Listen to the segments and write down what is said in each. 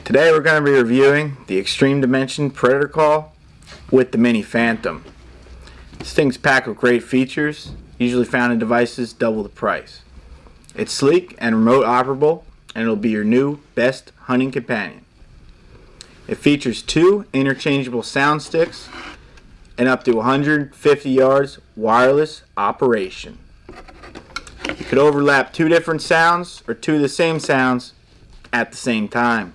Today we're going to be reviewing the Extreme Dimension Predator Call with the Mini Phantom. This thing's packed with great features, usually found in devices double the price. It's sleek and remote operable, and it'll be your new best hunting companion. It features 2 interchangeable sound sticks and up to 150 yards wireless operation. You could overlap 2 different sounds or 2 of the same sounds at the same time.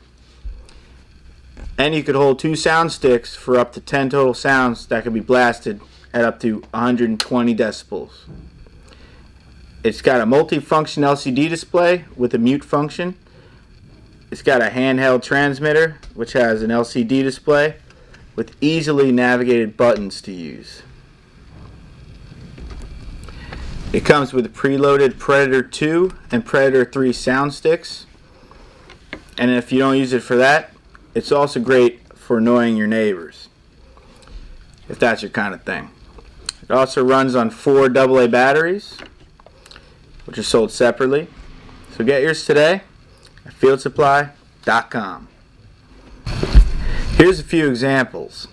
And you could hold 2 sound sticks for up to 10 total sounds that could be blasted at up to 120 decibels. It's got a multi-function LCD display with a mute function. It's got a handheld transmitter which has an LCD display with easily navigated buttons to use. It comes with preloaded Predator 2 and Predator 3 sound sticks. And if you don't use it for that, it's also great for annoying your neighbors, if that's your kind of thing. It also runs on 4 AA batteries, which are sold separately. So get yours today at FieldSupply.com. Here's a few examples.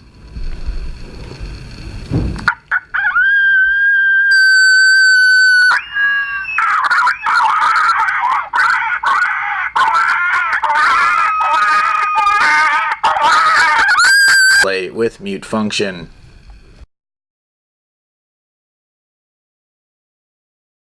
Play with mute function.